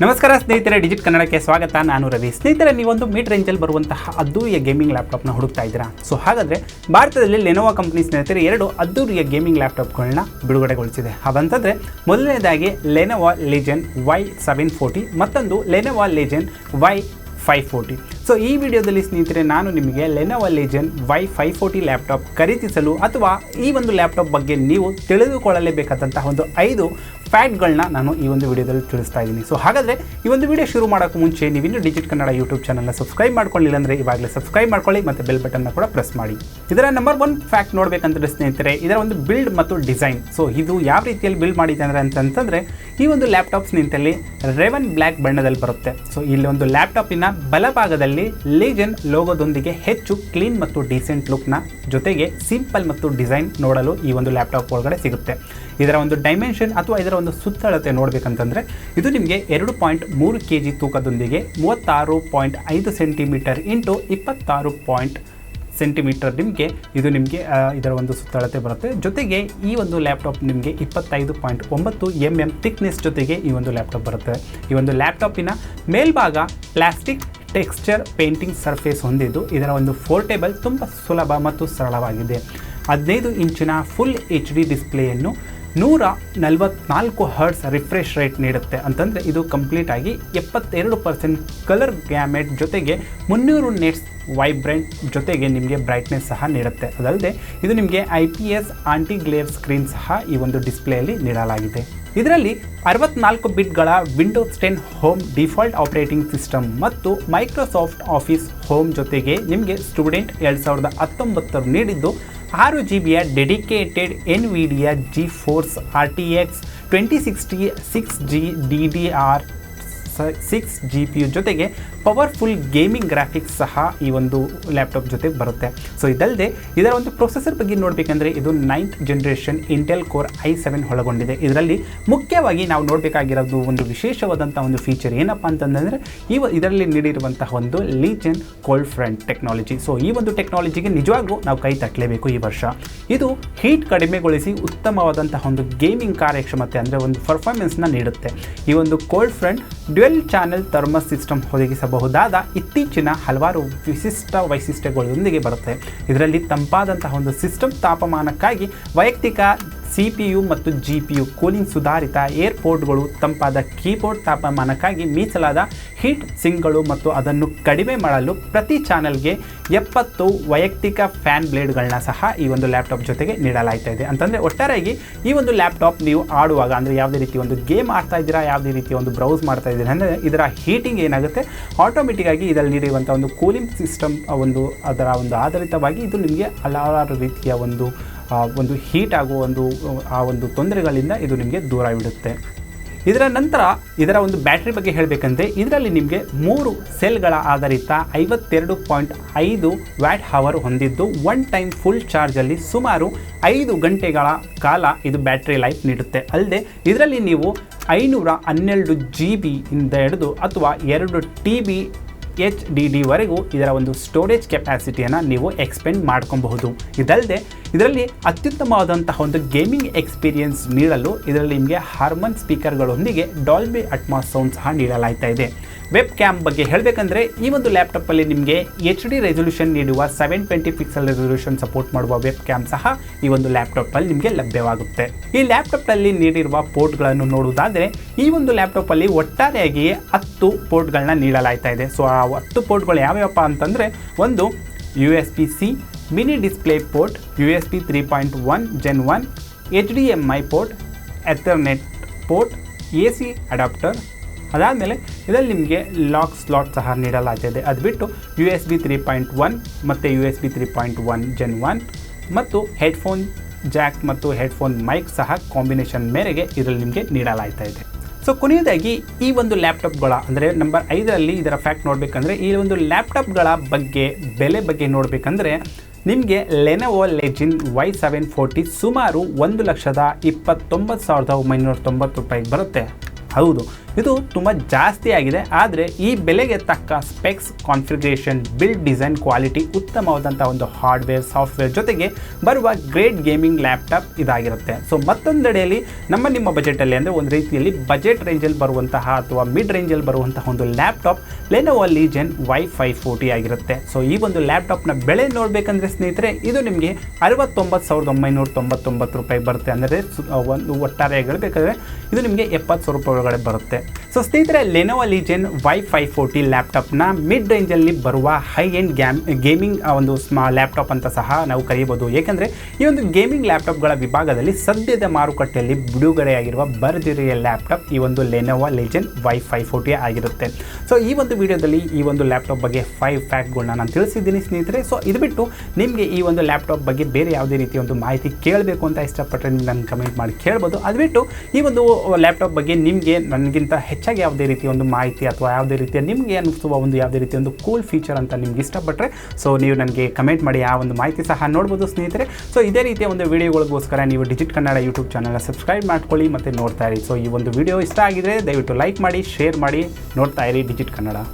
ನಮಸ್ಕಾರ ಸ್ನೇಹಿತರೆ, ಡಿಜಿಟ್ ಕನ್ನಡಕ್ಕೆ ಸ್ವಾಗತ. ನಾನು ರವಿ. ಸ್ನೇಹಿತರೆ, ನೀವೊಂದು ಮಿಡ್ ರೇಂಜಲ್ಲಿ ಬರುವಂತಹ ಅದ್ದೂರಿಯ ಗೇಮಿಂಗ್ ಲ್ಯಾಪ್ಟಾಪ್ನ ಹುಡುಕ್ತಾ ಇದ್ದೀರಾ? ಸೊ ಹಾಗಾದರೆ ಭಾರತದಲ್ಲಿ ಲೆನೋವಾ ಕಂಪನಿ ಸ್ನೇಹಿತರೆ 2 ಅದ್ದೂರಿಯ ಗೇಮಿಂಗ್ ಲ್ಯಾಪ್ಟಾಪ್ಗಳನ್ನ ಬಿಡುಗಡೆಗೊಳಿಸಿದೆ. ಅವಂತಂದರೆ ಮೊದಲನೇದಾಗಿ ಲೆನೋವಾ ಲೆಜೆಂಡ್ Y740, ಮತ್ತೊಂದು ಲೆನೋವಾ ಲೆಜೆಂಡ್ Y540. ಸೊ ಈ ವಿಡಿಯೋದಲ್ಲಿ ಸ್ನೇಹಿತರೆ ನಾನು ನಿಮಗೆ ಲೆನೋವಾ ಲೆಜೆಂಡ್ Y540 ಲ್ಯಾಪ್ಟಾಪ್ ಖರೀದಿಸಲು ಅಥವಾ ಈ ಒಂದು ಲ್ಯಾಪ್ಟಾಪ್ ಬಗ್ಗೆ ನೀವು ತಿಳಿದುಕೊಳ್ಳಲೇಬೇಕಾದಂತಹ ಒಂದು 5 ಫ್ಯಾಕ್ಟ್ಗಳನ್ನ ನಾನು ಈ ಒಂದು ವಿಡಿಯೋದಲ್ಲಿ ತಿಳಿಸ್ತಾ ಇದ್ದೀನಿ. ಸೊ ಹಾಗಾದರೆ ಈ ಒಂದು ವಿಡಿಯೋ ಶುರು ಮಾಡೋಕ್ಕೆ ಮುಂಚೆ ನೀವಿನ್ನೂ ಡಿಜಿಟ್ ಕನ್ನಡ ಯೂಟ್ಯೂಬ್ ಚಾನಲ್ನ ಸಬ್ಸ್ಕ್ರೈಬ್ ಮಾಡ್ಕೊಳ್ಳಿಲ್ಲ ಅಂದರೆ ಇವಾಗಲೇ ಸಬ್ಸ್ಕ್ರೈಬ್ ಮಾಡ್ಕೊಳ್ಳಿ ಮತ್ತು ಬೆಲ್ ಬಟನ್ನ ಕೂಡ ಪ್ರೆಸ್ ಮಾಡಿ. ಇದರ ನಂಬರ್ 1 ಫ್ಯಾಕ್ಟ್ ನೋಡಬೇಕಂದ್ರೆ ಸ್ನೇಹಿತರೆ, ಇದರ ಒಂದು ಬಿಲ್ಡ್ ಮತ್ತು ಡಿಸೈನ್. ಸೊ ಇದು ಯಾವ ರೀತಿಯಲ್ಲಿ ಬಿಲ್ಡ್ ಮಾಡಿದೆ ಅಂತಂದರೆ ಈ ಒಂದು ಲ್ಯಾಪ್ಟಾಪ್ ಸ್ನೇಹಿತರಲ್ಲಿ ರೆವನ್ ಬ್ಲ್ಯಾಕ್ ಬಣ್ಣದಲ್ಲಿ ಬರುತ್ತೆ. ಸೊ ಇಲ್ಲಿ ಒಂದು ಲ್ಯಾಪ್ಟಾಪಿನ ಬಲಭಾಗದಲ್ಲಿ ಲೆಜೆಂಡ್ ಲೋಗೋದೊಂದಿಗೆ ಹೆಚ್ಚು ಕ್ಲೀನ್ ಮತ್ತು ಡೀಸೆಂಟ್ ಲುಕ್ನ ಜೊತೆಗೆ ಸಿಂಪಲ್ ಮತ್ತು ಡಿಸೈನ್ ನೋಡಲು ಈ ಒಂದು ಲ್ಯಾಪ್ಟಾಪ್ ಒಳಗಡೆ ಸಿಗುತ್ತೆ. ಇದರ ಒಂದು ಡೈಮೆನ್ಷನ್ ಅಥವಾ ಇದರ ಒಂದು ಸುತ್ತಳತೆ ನೋಡಬೇಕಂತಂದರೆ ಇದು ನಿಮಗೆ 2.3 kg ತೂಕದೊಂದಿಗೆ 36.5 ಸೆಂಟಿಮೀಟರ್ ಇಂಟು 26 ಸೆಂಟಿಮೀಟರ್ ನಿಮಗೆ ಇದರ ಒಂದು ಸುತ್ತಳತೆ ಬರುತ್ತೆ. ಜೊತೆಗೆ ಈ ಒಂದು ಲ್ಯಾಪ್ಟಾಪ್ ನಿಮಗೆ 25.9 mm ಥಿಕ್ನೆಸ್ ಜೊತೆಗೆ ಈ ಒಂದು ಲ್ಯಾಪ್ಟಾಪ್ ಬರುತ್ತೆ. ಈ ಒಂದು ಲ್ಯಾಪ್ಟಾಪಿನ ಮೇಲ್ಭಾಗ ಪ್ಲಾಸ್ಟಿಕ್ ಟೆಕ್ಸ್ಚರ್ ಪೇಂಟಿಂಗ್ ಸರ್ಫೇಸ್ ಹೊಂದಿದ್ದು ಇದರ ಒಂದು ಪೋರ್ಟೇಬಲ್ ತುಂಬ ಸುಲಭ ಮತ್ತು ಸರಳವಾಗಿದೆ. 15 ಇಂಚಿನ ಫುಲ್ HD ಡಿಸ್ಪ್ಲೇಯನ್ನು 144 ಹರ್ಟ್ಸ್ ರಿಫ್ರೆಶ್ ರೇಟ್ ನೀಡುತ್ತೆ. ಅಂತಂದರೆ ಇದು ಕಂಪ್ಲೀಟಾಗಿ 72% ಕಲರ್ ಗ್ಯಾಮೆಟ್ ಜೊತೆಗೆ 300 ನೆಟ್ಸ್ ವೈಬ್ರೆಂಟ್ ಜೊತೆಗೆ ನಿಮಗೆ ಬ್ರೈಟ್ನೆಸ್ ಸಹ ನೀಡುತ್ತೆ. ಅದಲ್ಲದೆ ಇದು ನಿಮಗೆ IPS ಆಂಟಿ ಗ್ಲೇರ್ ಸ್ಕ್ರೀನ್ ಸಹ ಈ ಒಂದು ಡಿಸ್ಪ್ಲೇಯಲ್ಲಿ ನೀಡಲಾಗಿದೆ. ಇದರಲ್ಲಿ 64 ಬಿಟ್ಗಳ Windows 10 home default operating system ಮತ್ತು ಮೈಕ್ರೋಸಾಫ್ಟ್ ಆಫೀಸ್ ಹೋಮ್ ಜೊತೆಗೆ ನಿಮಗೆ ಸ್ಟೂಡೆಂಟ್ 2019 ನೀಡಿದ್ದು 6 GB dedicated NVIDIA GeForce RTX 2060 6G DDR6 GPU ಜೊತೆಗೆ ಪವರ್ಫುಲ್ ಗೇಮಿಂಗ್ ಗ್ರಾಫಿಕ್ಸ್ ಸಹ ಈ ಒಂದು ಲ್ಯಾಪ್ಟಾಪ್ ಜೊತೆಗೆ ಬರುತ್ತೆ. ಸೊ ಇದಲ್ಲದೆ ಇದರ ಒಂದು ಪ್ರೊಸೆಸರ್ ಬಗ್ಗೆ ನೋಡಬೇಕಂದ್ರೆ ಇದು 9th generation Intel core i7 ಒಳಗೊಂಡಿದೆ. ಇದರಲ್ಲಿ ಮುಖ್ಯವಾಗಿ ನಾವು ನೋಡಬೇಕಾಗಿರೋದು ಒಂದು ವಿಶೇಷವಾದಂಥ ಒಂದು ಫೀಚರ್ ಏನಪ್ಪ ಅಂತಂದರೆ ಇದರಲ್ಲಿ ನೀಡಿರುವಂತಹ ಒಂದು ಲೆಜೆಂಡ್ ಕೋಲ್ಡ್ಫ್ರಂಟ್ ಟೆಕ್ನಾಲಜಿ. ಸೊ ಈ ಒಂದು ಟೆಕ್ನಾಲಜಿಗೆ ನಿಜವಾಗ್ಲೂ ನಾವು ಕೈ ತಟ್ಟಲೇಬೇಕು ಈ ವರ್ಷ. ಇದು ಹೀಟ್ ಕಡಿಮೆಗೊಳಿಸಿ ಉತ್ತಮವಾದಂತಹ ಒಂದು ಗೇಮಿಂಗ್ ಕಾರ್ಯಕ್ಷಮತೆ ಅಂದರೆ ಒಂದು ಪರ್ಫಾರ್ಮೆನ್ಸ್ನ ನೀಡುತ್ತೆ. ಈ ಒಂದು ಕೋಲ್ಡ್ಫ್ರಂಟ್ ಡ್ಯುಯಲ್ ಚಾನೆಲ್ ಥರ್ಮಸ್ ಸಿಸ್ಟಮ್ ಒದಗಿಸಬಹುದಾದ ಇತ್ತೀಚಿನ ಹಲವಾರು ವಿಶಿಷ್ಟ ವೈಶಿಷ್ಟ್ಯಗಳೊಂದಿಗೆ ಬರುತ್ತೆ. ಇದರಲ್ಲಿ ತಂಪಾದಂತಹ ಒಂದು ಸಿಸ್ಟಮ್ ತಾಪಮಾನಕ್ಕಾಗಿ ವೈಯಕ್ತಿಕ CPU ಮತ್ತು GPU ಕೂಲಿಂಗ್, ಸುಧಾರಿತ ಏರ್ಪೋರ್ಟ್ಗಳು, ತಂಪಾದ ಕೀಬೋರ್ಡ್ ತಾಪಮಾನಕ್ಕಾಗಿ ಮೀಸಲಾದ ಹೀಟ್ ಸಿಂಕ್ಗಳು ಮತ್ತು ಅದನ್ನು ಕಡಿಮೆ ಮಾಡಲು ಪ್ರತಿ ಚಾನಲ್ಗೆ 70 ವೈಯಕ್ತಿಕ ಫ್ಯಾನ್ ಬ್ಲೇಡ್ಗಳನ್ನ ಸಹ ಈ ಒಂದು ಲ್ಯಾಪ್ಟಾಪ್ ಜೊತೆಗೆ ನೀಡಲಾಗ್ತಾ ಇದೆ. ಅಂತಂದರೆ ಒಟ್ಟಾರೆಯಾಗಿ ಈ ಒಂದು ಲ್ಯಾಪ್ಟಾಪ್ ನೀವು ಆಡುವಾಗ ಅಂದರೆ ಯಾವುದೇ ರೀತಿ ಒಂದು ಗೇಮ್ ಆಡ್ತಾ ಇದ್ದೀರಾ, ಯಾವುದೇ ರೀತಿಯ ಒಂದು ಬ್ರೌಸ್ ಮಾಡ್ತಾ ಇದ್ದೀರಾ ಅಂದರೆ ಇದರ ಹೀಟಿಂಗ್ ಏನಾಗುತ್ತೆ ಆಟೋಮೆಟಿಕ್ಕಾಗಿ ಇದರಲ್ಲಿ ನೀಡಿರುವಂಥ ಒಂದು ಕೂಲಿಂಗ್ ಸಿಸ್ಟಮ್ ಅದರ ಒಂದು ಆಧಾರಿತವಾಗಿ ಇದು ನಿಮಗೆ ಹಲವಾರು ರೀತಿಯ ಒಂದು ಹೀಟ್ ಆಗುವ ಒಂದು ತೊಂದರೆಗಳಿಂದ ಇದು ನಿಮಗೆ ದೂರವಿಡುತ್ತೆ. ಇದರ ನಂತರ ಇದರ ಒಂದು ಬ್ಯಾಟ್ರಿ ಬಗ್ಗೆ ಹೇಳಬೇಕಂದ್ರೆ ಇದರಲ್ಲಿ ನಿಮಗೆ 3 ಸೆಲ್ಗಳ ಆಧಾರಿತ 52.5 ವ್ಯಾಟ್ ಹವರ್ ಹೊಂದಿದ್ದು ಒನ್ ಟೈಮ್ ಫುಲ್ ಚಾರ್ಜಲ್ಲಿ ಸುಮಾರು 5 ಗಂಟೆಗಳ ಕಾಲ ಇದು ಬ್ಯಾಟ್ರಿ ಲೈಫ್ ನೀಡುತ್ತೆ. ಅಲ್ಲದೆ ಇದರಲ್ಲಿ ನೀವು 512 GB ಇಂದ ಹಿಡಿದು ಅಥವಾ 2 TB HDD ಇದರ ಒಂದು ಸ್ಟೋರೇಜ್ ಕೆಪಾಸಿಟಿಯನ್ನು ನೀವು ಎಕ್ಸ್ಪೆಂಡ್ ಮಾಡ್ಕೊಬಹುದು. ಇದಲ್ಲದೆ ಇದರಲ್ಲಿ ಅತ್ಯುತ್ತಮವಾದಂತಹ ಒಂದು ಗೇಮಿಂಗ್ ಎಕ್ಸ್ಪೀರಿಯನ್ಸ್ ನೀಡಲು ಇದರಲ್ಲಿ ನಿಮಗೆ ಹಾರ್ಮನ್ ಸ್ಪೀಕರ್ಗಳೊಂದಿಗೆ ಡಾಲ್ಬಿ ಅಟ್ಮಾಸ್ ಸೌಂಡ್ ಸಹ ನೀಡಲಾಗ್ತಾ ಇದೆ. ವೆಬ್ ಕ್ಯಾಮ್ ಬಗ್ಗೆ ಹೇಳಬೇಕಂದ್ರೆ ಈ ಒಂದು ಲ್ಯಾಪ್ಟಾಪಲ್ಲಿ ನಿಮಗೆ HD ರೆಸೊಲ್ಯೂಷನ್ ನೀಡುವ 720 ಪಿಕ್ಸೆಲ್ ರೆಸೊಲ್ಯೂಷನ್ ಸಪೋರ್ಟ್ ಮಾಡುವ ವೆಬ್ ಕ್ಯಾಮ್ ಸಹ ಈ ಒಂದು ಲ್ಯಾಪ್ಟಾಪಲ್ಲಿ ನಿಮಗೆ ಲಭ್ಯವಾಗುತ್ತೆ. ಈ ಲ್ಯಾಪ್ಟಾಪಲ್ಲಿ ನೀಡಿರುವ ಪೋರ್ಟ್ಗಳನ್ನು ನೋಡುವುದಾದರೆ ಈ ಒಂದು ಲ್ಯಾಪ್ಟಾಪಲ್ಲಿ ಒಟ್ಟಾರೆಯಾಗಿ 10 ಪೋರ್ಟ್ಗಳನ್ನ ನೀಡಲಾಗ್ತಾ ಇದೆ. ಸೊ ಆ 10 ಪೋರ್ಟ್ಗಳು ಯಾವ್ಯಾವಪ್ಪ ಅಂತಂದರೆ ಒಂದು USB-C mini display port, USB 3.1 Gen 1, HDMI port, ethernet port, AC adapter. ಅದಾದಮೇಲೆ ಇದರಲ್ಲಿ ನಿಮಗೆ ಲಾಕ್ ಸ್ಲಾಟ್ ಸಹ ನೀಡಲಾಗ್ತಿದೆ. ಅದು ಬಿಟ್ಟು USB 3.1 ಮತ್ತು USB 3.1 Gen 1 ಮತ್ತು ಹೆಡ್ಫೋನ್ ಜಾಕ್ ಮತ್ತು ಹೆಡ್ಫೋನ್ ಮೈಕ್ ಸಹ ಕಾಂಬಿನೇಷನ್ ಮೇರೆಗೆ ಇದರಲ್ಲಿ ನಿಮಗೆ ನೀಡಲಾಗ್ತಾ ಇದೆ. ಸೊ ಕೊನೆಯದಾಗಿ ಈ ಒಂದು ಲ್ಯಾಪ್ಟಾಪ್ಗಳ ಅಂದರೆ ನಂಬರ್ 5ರಲ್ಲಿ ಇದರ ಫ್ಯಾಕ್ಟ್ ನೋಡಬೇಕಂದ್ರೆ ಈ ಒಂದು ಲ್ಯಾಪ್ಟಾಪ್ಗಳ ಬೆಲೆ ಬಗ್ಗೆ ನೋಡಬೇಕಂದ್ರೆ ನಿಮಗೆ ಲೆನೋವೋ ಲೆಜೆಂಡ್ Y740 ಸುಮಾರು 1,29,990 ರೂಪಾಯಿಗೆ ಬರುತ್ತೆ. ಹೌದು, ಇದು ತುಂಬ ಜಾಸ್ತಿ ಆಗಿದೆ. ಆದರೆ ಈ ಬೆಲೆಗೆ ತಕ್ಕ specs, configuration, build design quality, ಉತ್ತಮವಾದಂಥ ಒಂದು ಹಾರ್ಡ್ವೇರ್, ಸಾಫ್ಟ್ವೇರ್ ಜೊತೆಗೆ ಬರುವ ಗ್ರೇಟ್ ಗೇಮಿಂಗ್ ಲ್ಯಾಪ್ಟಾಪ್ ಇದಾಗಿರುತ್ತೆ. ಸೊ ಮತ್ತೊಂದೆಡೆಯಲ್ಲಿ ನಿಮ್ಮ ಬಜೆಟಲ್ಲಿ ಅಂದರೆ ಒಂದು ರೀತಿಯಲ್ಲಿ ಬಜೆಟ್ ರೇಂಜಲ್ಲಿ ಬರುವಂತಹ ಅಥವಾ ಮಿಡ್ ರೇಂಜಲ್ಲಿ ಬರುವಂತಹ ಒಂದು ಲ್ಯಾಪ್ಟಾಪ್ Lenovo Legion Y540 ಆಗಿರುತ್ತೆ. ಸೊ ಈ ಒಂದು ಲ್ಯಾಪ್ಟಾಪ್ನ ಬೆಲೆ ನೋಡಬೇಕಂದ್ರೆ ಸ್ನೇಹಿತರೆ, ಇದು ನಿಮಗೆ 69,999 ರೂಪಾಯಿ ಬರುತ್ತೆ. ಅಂದರೆ ಒಂದು ಒಟ್ಟಾರೆ ಹೇಳಬೇಕಾದ್ರೆ ಇದು ನಿಮಗೆ 70,000 ರೂಪಾಯಿ ಒಳಗಡೆ ಬರುತ್ತೆ. ಸೊ ಸ್ನೇಹಿತರೆ, Lenovo Legion Y540 ಲ್ಯಾಪ್ಟಾಪ್ನ ಮಿಡ್ ರೇಂಜಲ್ಲಿ ಬರುವ ಹೈ ಎಂಡ್ ಗೇಮಿಂಗ್ ಒಂದು ಲ್ಯಾಪ್ಟಾಪ್ ಅಂತ ಸಹ ನಾವು ಕರೆಯಬಹುದು. ಏಕೆಂದರೆ ಈ ಒಂದು ಗೇಮಿಂಗ್ ಲ್ಯಾಪ್ಟಾಪ್ಗಳ ವಿಭಾಗದಲ್ಲಿ ಸದ್ಯದ ಮಾರುಕಟ್ಟೆಯಲ್ಲಿ ಬಿಡುಗಡೆಯಾಗಿರುವ ಭರ್ಜರಿಯ ಲ್ಯಾಪ್ಟಾಪ್ ಈ ಒಂದು Lenovo Legion Y540 ಆಗಿರುತ್ತೆ. ಸೊ ಈ ಒಂದು ವಿಡಿಯೋದಲ್ಲಿ ಈ ಒಂದು ಲ್ಯಾಪ್ಟಾಪ್ ಬಗ್ಗೆ 5 ಫ್ಯಾಕ್ಟ್ಗಳನ್ನ ನಾನು ತಿಳಿಸಿದ್ದೀನಿ ಸ್ನೇಹಿತರೆ. ಸೊ ಇದು ಬಿಟ್ಟು ನಿಮಗೆ ಈ ಒಂದು ಲ್ಯಾಪ್ಟಾಪ್ ಬಗ್ಗೆ ಬೇರೆ ಯಾವುದೇ ರೀತಿಯ ಒಂದು ಮಾಹಿತಿ ಕೇಳಬೇಕು ಅಂತ ಇಷ್ಟಪಟ್ಟರೆ ನೀವು ನನಗೆ ಕಮೆಂಟ್ ಮಾಡಿ ಕೇಳ್ಬೋದು. ಅದು ಬಿಟ್ಟು ಈ ಒಂದು ಲ್ಯಾಪ್ಟಾಪ್ ಬಗ್ಗೆ ನಿಮಗೆ ನನಗಿಂತ ಹೆಚ್ಚಾಗಿ ಯಾವುದೇ ರೀತಿಯ ಒಂದು ಮಾಹಿತಿ ಅಥವಾ ಯಾವುದೇ ರೀತಿಯ ನಿಮಗೆ ಅನಿಸುವ ಒಂದು ಯಾವುದೇ ರೀತಿಯ ಒಂದು ಕೂಲ್ ಫೀಚರ್ ಅಂತ ನಿಮ್ಗೆ ಇಷ್ಟಪಟ್ಟರೆ ಸೊ ನೀವು ನನಗೆ ಕಮೆಂಟ್ ಮಾಡಿ ಆ ಒಂದು ಮಾಹಿತಿ ಸಹ ನೋಡ್ಬೋದು ಸ್ನೇಹಿತರೆ. ಸೊ ಇದೇ ರೀತಿಯ ಒಂದು ವಿಡಿಯೋಗಳಿಗೋಸ್ಕರ ನೀವು ಡಿಜಿಟ್ ಕನ್ನಡ ಯೂಟ್ಯೂಬ್ ಚಾನಲ್ನ ಸಬ್ಸ್ಕ್ರೈಬ್ ಮಾಡ್ಕೊಳ್ಳಿ ಮತ್ತು ನೋಡ್ತಾ ಇರಿ. ಸೊ ಈ ಒಂದು ವಿಡಿಯೋ ಇಷ್ಟ ಆಗಿದ್ರೆ ದಯವಿಟ್ಟು ಲೈಕ್ ಮಾಡಿ, ಶೇರ್ ಮಾಡಿ, ನೋಡ್ತಾ ಇರಿ ಡಿಜಿಟ್ ಕನ್ನಡ.